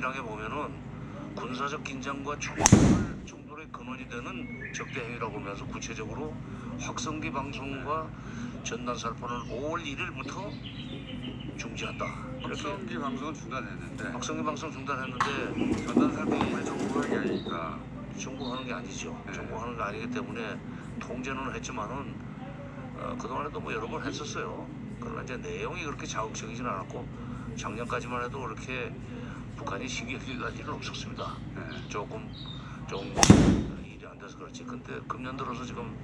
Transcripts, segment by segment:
이랑에 보면은 군사적 긴장과 충돌의 근원이 되는 적대 행위라고 보면서 구체적으로 확성기 방송과 전단 살포는 5월 1일부터 중지한다. 확성기 방송은 중단했는데 확성기 방송 중단했는데 전단 살포는 왜 정부가 하는 게 아니니까 정부하는 게 아니죠. 네. 정부하는 게 아니기 때문에 통제는 했지만은 그동안에도 뭐 여러 번 했었어요. 그러나 이제 내용이 그렇게 자극적이진 않았고 작년까지만 해도 그렇게 북한이 시기 흘릴 일은 없었습니다. 네. 조금 일이 안 돼서 그렇지. 근데 금년 들어서 지금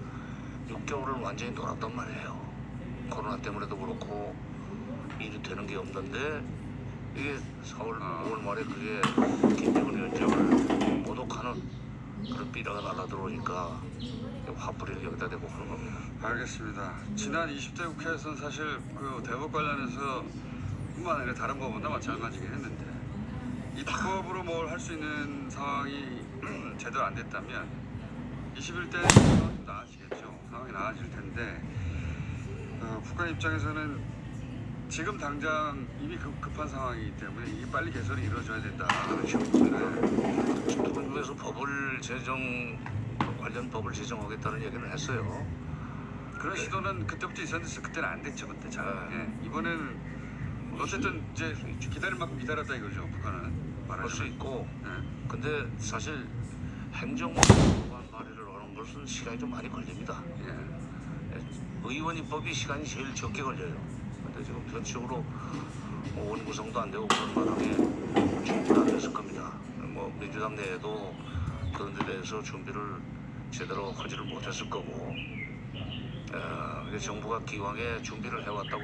6개월을 완전히 놀았단 말이에요. 코로나 때문에도 그렇고 일이 되는 게 없는데 이게 4월, 5월 말에 그게 김정은 위원장을 모독하는 그런 삐라가 날아들어오니까 화풀이를 여기다 대고 하는 겁니다. 알겠습니다. 지난 20대 국회에서는 사실 그 대북 관련해서 뿐만 아니라 다른 법보다 마찬가지긴 했는데 입법으로 뭘 할 수 있는 상황이 제대로 안 됐다면 21대는 상황이 나아지겠죠. 상황이 나아질 텐데 북한 입장에서는 지금 당장 이미 급한 상황이기 때문에 이게 빨리 개선이 이루어져야 된다. 그렇죠. 정부에서 관련 법을 제정하겠다는 얘기는 했어요. 그런 시도는 그때부터 있었는데 그때는 안 됐죠. 그때 잘. 이번에는 어쨌든 이제 기다릴 만큼 기다렸다 이거죠. 북한은 할 수 있고. 네. 근데 사실 행정관 발의를 하는 것은 시간이 좀 많이 걸립니다. 의원 입법이 시간이 제일 적게 걸려요. 근데 지금 전체적으로 원 구성도 안 되고 그런 바람에 준비가 안 됐을 겁니다. 뭐 민주당 내에도 그런 데 대해서 준비를 제대로 하지를 못했을 거고 정부가 기왕에 준비를 해왔다고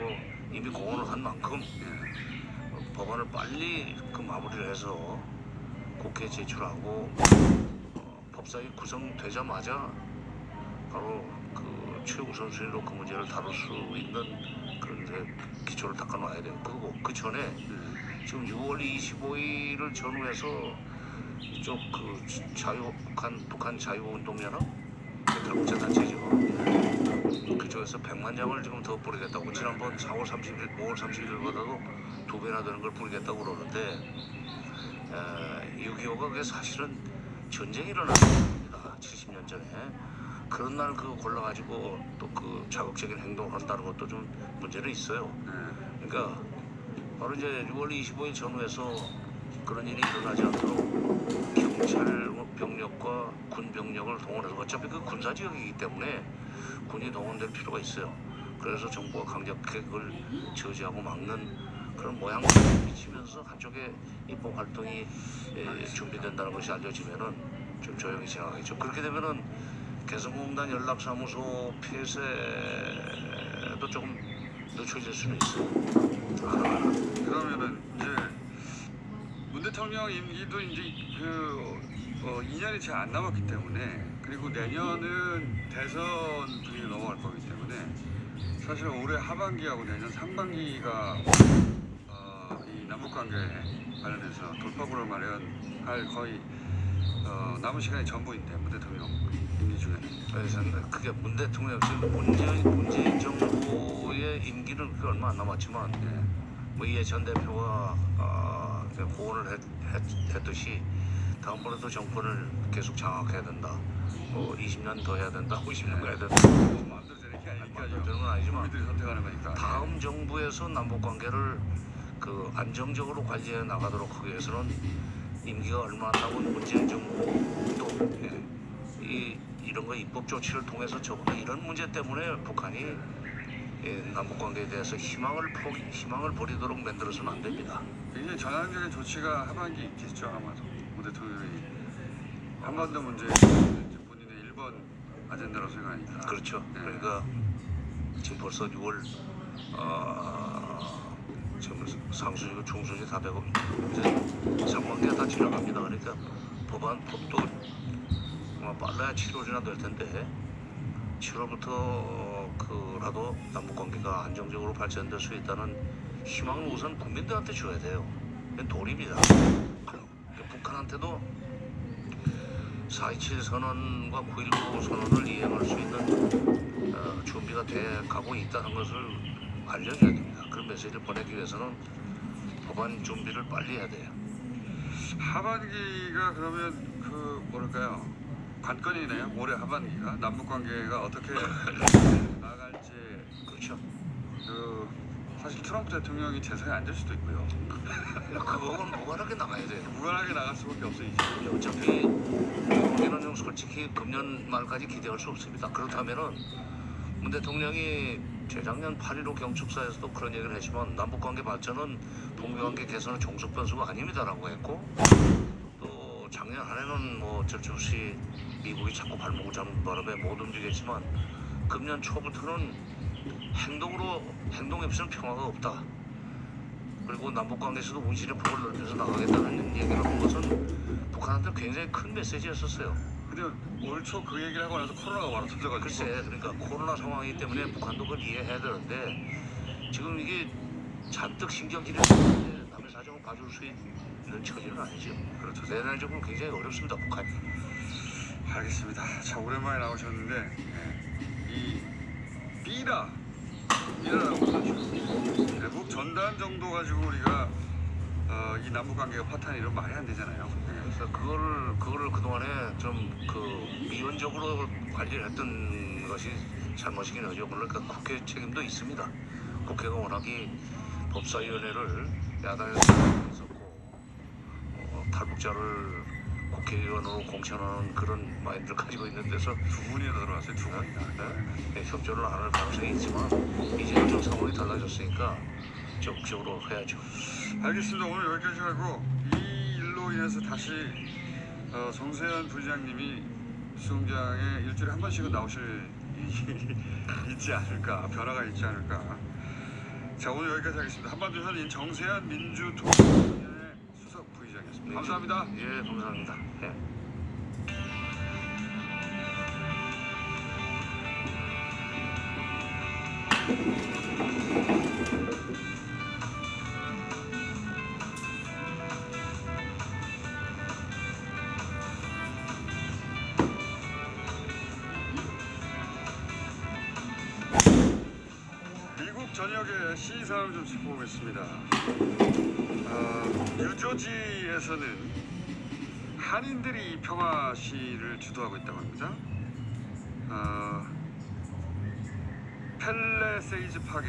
이미 공언을 한 만큼 법안을 빨리 그 마무리를 해서 국회에 제출하고 법사위 구성되자마자 바로 그 최우선순위로 그 문제를 다룰 수 있는 그런 기초를 닦아놔야 돼요. 그리고 그 전에 지금 6월 25일을 전후해서 이쪽 그 북한 자유운동연합 탈북자단체죠. 그쪽에서 100만 장을 지금 더 뿌리겠다고 지난번 4월 30일, 5월 30일보다도 2배나 되는 걸 뿌리겠다고 그러는데 6.25가 그게 사실은 전쟁이 일어난 겁니다. 70년 전에. 그런 날 그거 골라가지고 또 그 자극적인 행동을 한다는 것도 좀 문제는 있어요. 그러니까 바로 이제 6월 25일 전후에서 그런 일이 일어나지 않도록 경찰 병력과 군 병력을 동원해서 어차피 그 군사 지역이기 때문에 군이 동원될 필요가 있어요. 그래서 정부가 강력하게 그걸 저지하고 막는 그런 모양을 미치면서 한쪽에 입법 활동이 준비된다는 것이 알려지면은 좀 조용히 지나가겠죠. 그렇게 되면은 개성공단 연락사무소 폐쇄도 조금 늦춰질 수는 있어요. 그러면은 이제 문 대통령 임기도 이제 2년이 채 안 남았기 때문에 그리고 내년은 대선 분위기 넘어갈 거기 때문에 사실 올해 하반기하고 내년 상반기가 이 남북관계 관련해서 돌파구를 마련할 거의 남은 시간이 전부인데 문 대통령 임기 중에 그래서 그게 문 대통령 지금 문재인 정부의 임기는 그게 얼마 안 남았지만 뭐 이해 전 대표가 고언을 했듯이 다음번에도 정권을 계속 장악해야 된다. 뭐 20년 더 해야 된다. 50년 더 해야 된다. 마음대로 되는 게 아니니까요. 마음대로 되는 건 아니지만 국민들이 선택하는 거니까. 다음 정부에서 남북 관계를 그 안정적으로 관리해 나가도록 하기 위해서는 임기가 얼마 안 남은 문재인 정부도 이런 거 입법 조치를 통해서 적어도 이런 문제 때문에 북한이 남북 관계에 대해서 희망을 버리도록 만들어서는 안 됩니다. 굉장히 전향적인 조치가 하반기 있겠죠. 아마도 문 대통령이 한반도 문제 본인의 1번 아젠다로 생각하니까. 그렇죠. 그러니까 지금 벌써 6월 지금 상순이고 중순이 다 되고 이제 상반기가 다 지나갑니다. 그러니까 법도 아마 빨라야 7월이나 될 텐데 7월부터 그라도 남북 관계가 안정적으로 발전될 수 있다는 희망을 우선 국민들한테 줘야 돼요. 이건 도리입니다. 북한한테도 4.27 선언과 9.19 선언을 이행할 수 있는 준비가 돼 가고 있다는 것을 알려줘야 됩니다. 그런 메시지를 보내기 위해서는 법안 준비를 빨리 해야 돼요. 하반기가 그러면 그 뭐랄까요? 관건이네요. 올해 하반기가 남북 관계가 어떻게 나갈지. 그렇죠. 그 사실 트럼프 대통령이 재선에 안 될 수도 있고요. 그건 무관하게 나가야 돼요. 무관하게 나갈 수밖에 없어 이제. 어차피 우리는 솔직히 금년 말까지 기대할 수 없습니다. 그렇다면은 문 대통령이 재작년 8.15 경축사에서도 그런 얘기를 했지만 남북관계 발전은 동맹관계 개선의 종속 변수가 아닙니다라고 했고, 또 작년 한 해는 뭐 어쩔 수 없이 미국이 자꾸 발목을 잡는 바람에 못 움직였지만 금년 초부터는 행동에 없이는 평화가 없다. 그리고 남북관계에서도 운신의 폭을 넓혀서 나가겠다는 얘기를 한 것은 북한한테 굉장히 큰 메시지였었어요. 근데 올 초 그 얘기를 하고 나서 코로나가 바로 터져가지고. 글쎄, 그러니까 코로나 상황이기 때문에 북한도 그걸 이해해야 되는데 지금 이게 잔뜩 신경질이 나는데 남의 사정을 봐줄 수 있는 처지는 아니죠. 그렇죠. 내내적으로 굉장히 어렵습니다, 북한이. 알겠습니다. 자, 오랜만에 나오셨는데 이 삐라라고 하죠. 대북 전단 정도 가지고 우리가 이 남북 관계가 파탄이 이러면 말이 안 되잖아요. 그래서 그거를 그동안에 좀 그 미온적으로 관리를 했던 것이 잘못이긴 하죠. 그러니까 국회 책임도 있습니다. 국회가 워낙에 법사위원회를 야당에서 했었고 탈북자를 국회의원으로 공천하는 그런 마인드를 가지고 있는 데서 두 분이나 들어왔어요. 두 분이나. 네, 협조를 안 할 가능성이 있지만 이제는 좀 상황이 달라졌으니까 적극적으로 해야죠. 알겠습니다. 오늘 여기까지 하고 이 일로 인해서 다시 정세현 부장님이 수영장에 일주일에 한 번씩은 나오실 일이 있지 않을까, 변화가 있지 않을까. 자, 오늘 여기까지 하겠습니다. 한반도 현인 정세현 민주통합위원회 수석 부의장이었습니다. 감사합니다. 예, 감사합니다. 예. 미국 전역의 시위 상황을 좀 짚어보겠습니다. 뉴저지에서는 한인들이 평화 시위를 주도하고 있다고 합니다. 펠레세이즈 파괴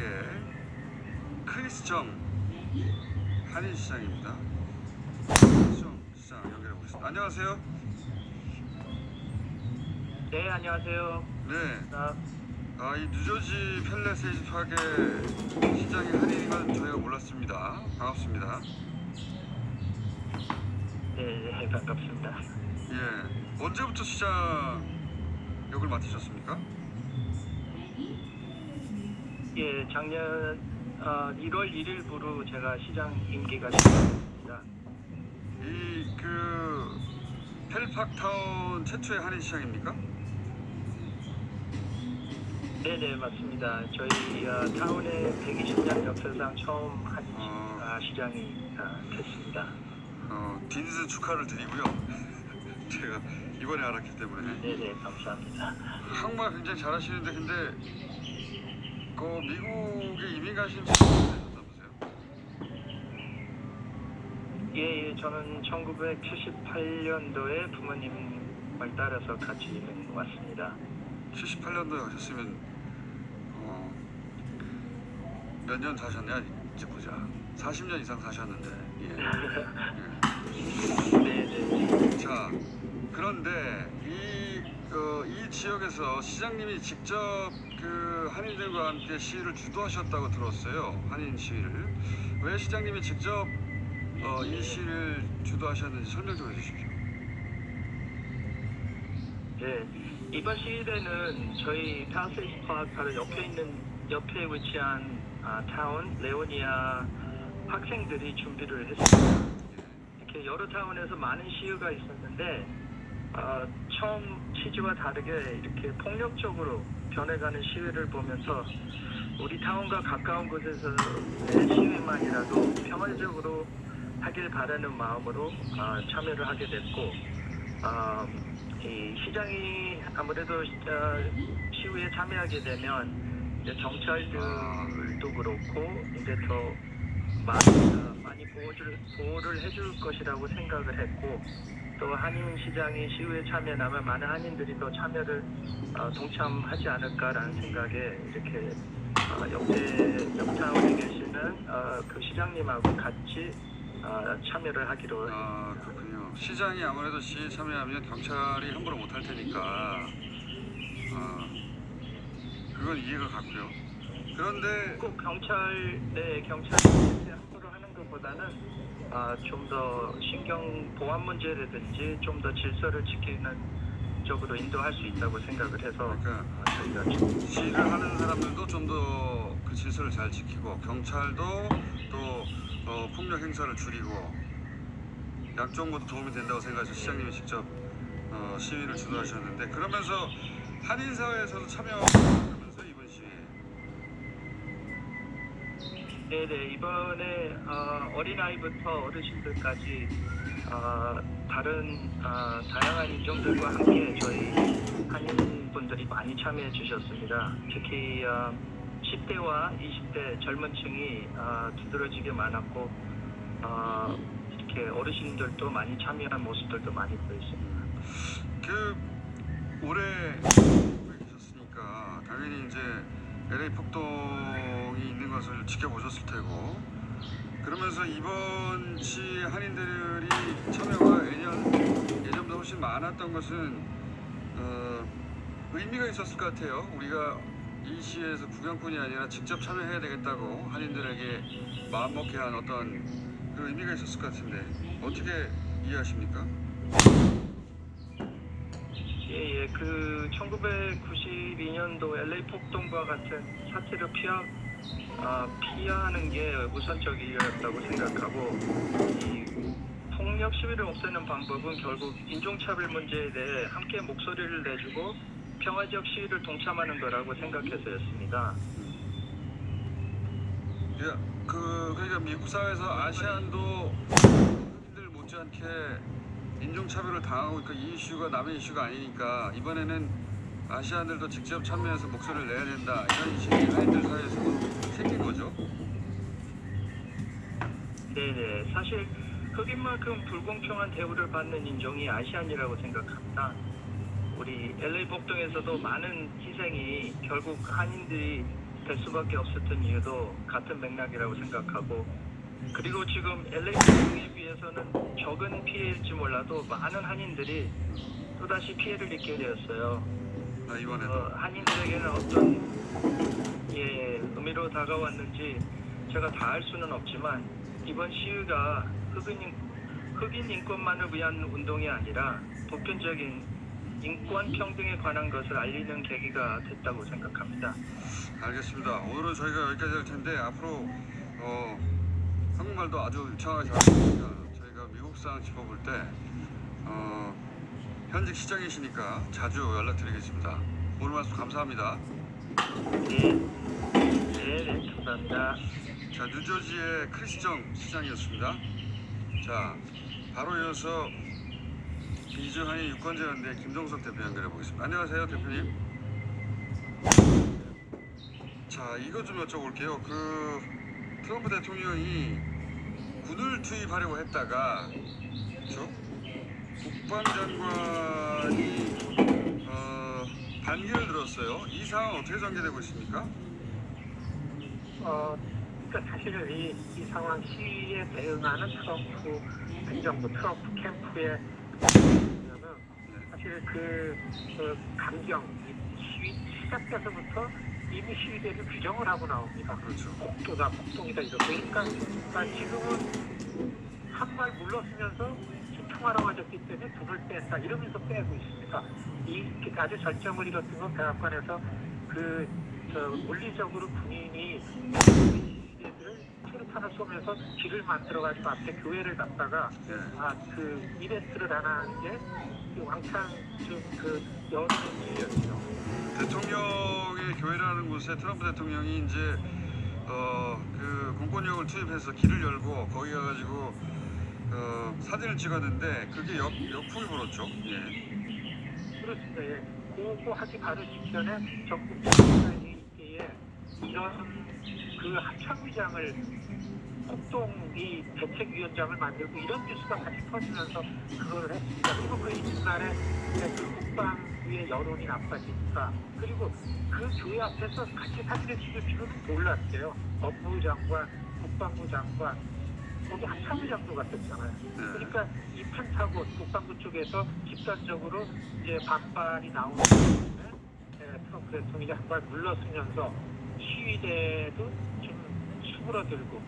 크리스정 한인 시장입니다. 크리스정 시장 연결해 보겠습니다. 안녕하세요. 네, 안녕하세요. 네. 이 뉴저지 펠레세이즈 파괴 시장의 한인인 건 저희가 몰랐습니다. 반갑습니다. 네, 반갑습니다. 예. 언제부터 시장 역을 맡으셨습니까? 예, 작년 1월 1일부로 제가 시장 임기가 시작됐습니다. 이 펠팍타운 최초의 한인 시장입니까? 네, 맞습니다. 저희 타운의 120년 역사상 처음 한인 시장이 됐습니다. 딘스 축하를 드리고요. 제가 이번에 알았기 때문에. 네, 감사합니다. 한국말 굉장히 잘하시는데 근데 미국에 이민 가신 지 오래되셨다면서요? 예, 저는 1978년도에 부모님을 따라서 같이 이민 왔습니다. 78년도에 가셨으면 몇 년 사셨냐? 이제 보자. 40년 이상 사셨는데. 예. 네. 자, 그런데 이 지역에서 시장님이 직접 그 한인들과 함께 시위를 주도하셨다고 들었어요. 한인 시위를. 왜 시장님이 직접 이 시위를 주도하셨는지 설명 좀 해주십시오. 네, 이번 시위대는 저희 파세이스 파크 바로 옆에 위치한 타운 레오니아 학생들이 준비를 했습니다. 이렇게 여러 타운에서 많은 시위가 있었는데 처음 취지와 다르게 이렇게 폭력적으로 변해가는 시위를 보면서 우리 타운과 가까운 곳에서의 시위만이라도 평화적으로 하길 바라는 마음으로 참여를 하게 됐고 이 시장이 아무래도 시위에 참여하게 되면 이제 경찰들도 그렇고 이제 더 많이 보호를 해줄 것이라고 생각을 했고 또 한인 시장이 시위에 참여하면 많은 한인들이 또 참여를 동참하지 않을까라는 생각에 이렇게 역차원에 계시는 그 시장님하고 같이 참여를 하기로 아, 그렇군요. 시장이 아무래도 시위에 참여하면 경찰이 함부로 못할 테니까 그건 이해가 갔고요. 그런데 꼭 경찰이 함부로 하는 것보다는 좀 더 신경 보안 문제라든지 좀 더 질서를 지키는 쪽으로 인도할 수 있다고 생각을 해서 그러니까 저희가 지금 시위를 하는 사람들도 좀 더 그 질서를 잘 지키고 경찰도 또 폭력 행사를 줄이고 양쪽 모두 도움이 된다고 생각해서 시장님이 직접 시위를 주도하셨는데 그러면서 한인 사회에서도 참여하면서 이번 시위에 네네 이번에 어린아이부터 어르신들까지 다양한 인종들과 함께 저희 한인분들이 많이 참여해 주셨습니다. 특히 10대와 20대 젊은 층이 두드러지게 많았고 이렇게 어르신들도 많이 참여한 모습들도 많이 보였습니다. 그 올해 한국에 계셨으니까 당연히 이제 LA 폭동이 있는 것을 지켜보셨을 테고 그러면서 이번 시위에 한인들이 참여가 예전보다 훨씬 많았던 것은 의미가 있었을 것 같아요. 우리가 이 시위에서 구경꾼이 아니라 직접 참여해야 되겠다고 한인들에게 마음먹게 한 어떤 그 의미가 있었을 것 같은데 어떻게 이해하십니까? 예, 그 1992년도 LA 폭동과 같은 사태를 피하는 게 우선적이었다고 생각하고 이 폭력 시위를 없애는 방법은 결국 인종차별 문제에 대해 함께 목소리를 내주고 평화적 시위를 동참하는 거라고 생각해서였습니다. 예, 그러니까 미국 사회에서 아시안도 흑인들 못지않게 인종차별을 당하고 있고 이 이슈가 남의 이슈가 아니니까 이번에는 아시안들도 직접 참여해서 목소리를 내야 된다 이런 인식이 한인들 사이에서도 생긴 거죠. 네네. 사실 흑인만큼 불공평한 대우를 받는 인종이 아시안이라고 생각합니다. 우리 LA 복동에서도 많은 희생이 결국 한인들이 될 수밖에 없었던 이유도 같은 맥락이라고 생각하고 그리고 지금 LA 복동에 비해서는 적은 피해일지 몰라도 많은 한인들이 또다시 피해를 입게 되었어요. 이번에도 한인들에게는 어떤 의미로 다가왔는지 제가 다 알 수는 없지만 이번 시위가 흑인 인권만을 위한 운동이 아니라 보편적인 인권 평등에 관한 것을 알리는 계기가 됐다고 생각합니다. 알겠습니다. 오늘은 저희가 여기까지 할 텐데 앞으로 한국말도 아주 유창하게 잘하시니까 저희가 미국상 짚어볼 때 현직 시장이시니까 자주 연락드리겠습니다. 오늘 말씀 감사합니다. 네, 감사합니다. 자, 뉴저지의 크리스정 시장이었습니다. 자, 바로 이어서 이주한인 유권자연대 김동석 대표 연결해 보겠습니다. 안녕하세요, 대표님. 자, 이거 좀 여쭤볼게요. 그 트럼프 대통령이 군을 투입하려고 했다가, 그렇죠? 국방장관이 반기를 들었어요. 이 상황 어떻게 전개되고 있습니까? 그러니까 사실 이 상황 시위에 대응하는 트럼프 행정부 트럼프 캠프의 보면은 사실 그 강경 시위 시작돼서부터 이미 시위대를 규정을 하고 나옵니다. 그렇죠. 폭동이다 이렇게. 그러니까 지금은 한 발 물러서면서 평화로 와졌기 때문에 불을 뺀다 이러면서 빼고 있습니다. 이 아주 절정을 이뤘던 건 백악관에서 물리적으로 군인이 시위대들을 수류탄을 쏘면서 길을 만들어가지고 앞에 교회를 갔다가 그 이벤트를 하나 하는 게 왕창 여론의 일이었죠. 대통령의 교회라는 곳에 트럼프 대통령이 이제 그 공권력을 투입해서 길을 열고 거기 가가지고 사진을 찍었는데 그게 역풍이 불었죠. 예. 그렇습니다. 예. 그거 하기 바로 직전에 적국 정부가 이때에 이런 그 합창위장을 폭동이 대책위원장을 만들고 이런 뉴스가 같이 퍼지면서 그걸 했습니다. 그리고 그 이튿날에 그 국방위의 여론이 나빠지니까 그리고 그 교회 앞에서 같이 사진을 찍을 줄은 몰랐어요. 법무부 장관, 국방부 장관, 거기 합참의장도 갔었잖아요. 그러니까 이 판타고 국방부 쪽에서 집단적으로 이제 반발이 나오는 때문에 트럼프 대통령이 한 발 물러서면서 시위대도 좀 수그러들고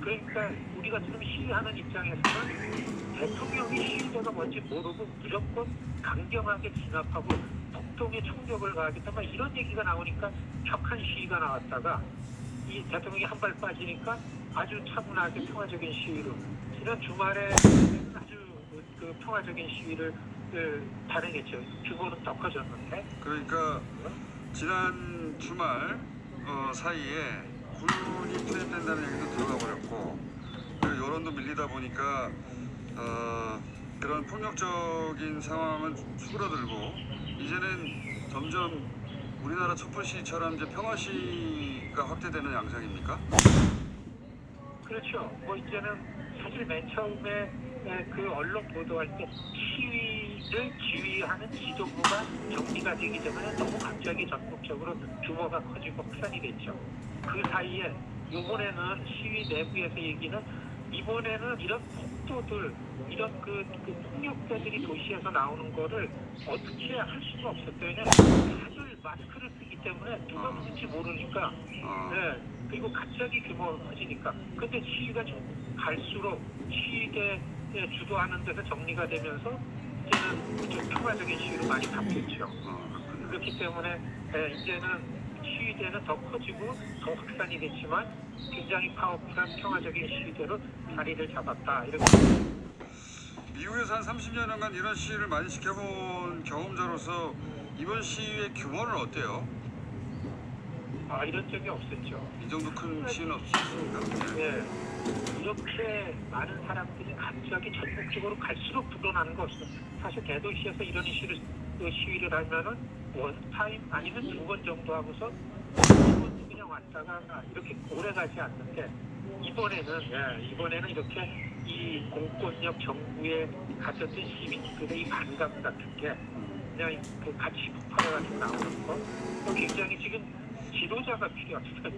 그러니까 우리가 지금 시위하는 입장에서는 대통령이 시위대가 뭔지 모르고 무조건 강경하게 진압하고 폭동에 총격을 가하겠다 막 이런 얘기가 나오니까 격한 시위가 나왔다가 이 대통령이 한 발 빠지니까 아주 차분하게 평화적인 시위로 지난 주말에 아주 그 평화적인 시위를 단행했죠. 규모는 더 커졌는데. 그러니까 지난 주말 사이에 군이 투입된다는 얘기도 들어가 버렸고 그리고 여론도 밀리다 보니까 그런 폭력적인 상황은 수그러들고 이제는 점점 우리나라 촛불 시위처럼 이제 평화 시위가 확대되는 양상입니까? 그렇죠. 뭐 이제는 사실 맨 처음에 그 언론 보도할 때 시위를 지휘하는 지도부가 정리가 되기 전에 너무 갑자기 전국적으로 규모가 커지고 확산이 됐죠. 그 사이에 이번에는 시위 내부에서 얘기는 이번에는 이런 폭도들, 이런 그 폭력자들이 도시에서 나오는 거를 어떻게 할 수가 없었어요. 왜냐면 다들 마스크를 쓰기 때문에 누가 누군지 모르니까. 네. 그리고 갑자기 규모가 커지니까. 근데 시위가 좀 갈수록 시위대 주도하는 데서 정리가 되면서 이제는 좀 평화적인 시위로 많이 바뀌었죠. 그렇기 때문에 이제는 시위대는 더 커지고 더 확산이 됐지만 굉장히 파워풀한 평화적인 시위대로 자리를 잡았다. 이렇게. 미국에서 한 30년간 이런 시위를 많이 지켜본 경험자로서 이번 시위의 규모는 어때요? 이런 적이 없었죠. 이 정도 큰 시위는 없었습니까? 네. 이렇게 많은 사람들이 갑자기 전국적으로 갈수록 불어나는 거 없어요. 사실 대도시에서 이런 시위를 하면은 원타임 아니면 2번 정도 하고서 그냥 왔다가 이렇게 오래 가지 않는데 이번에는 이렇게 이 공권력 정부에 갇혔던 시민들의 이 반감 같은 게 그냥 그 같이 폭발해가지고 나오는 거 굉장히 지금 지도자가 필요합니다.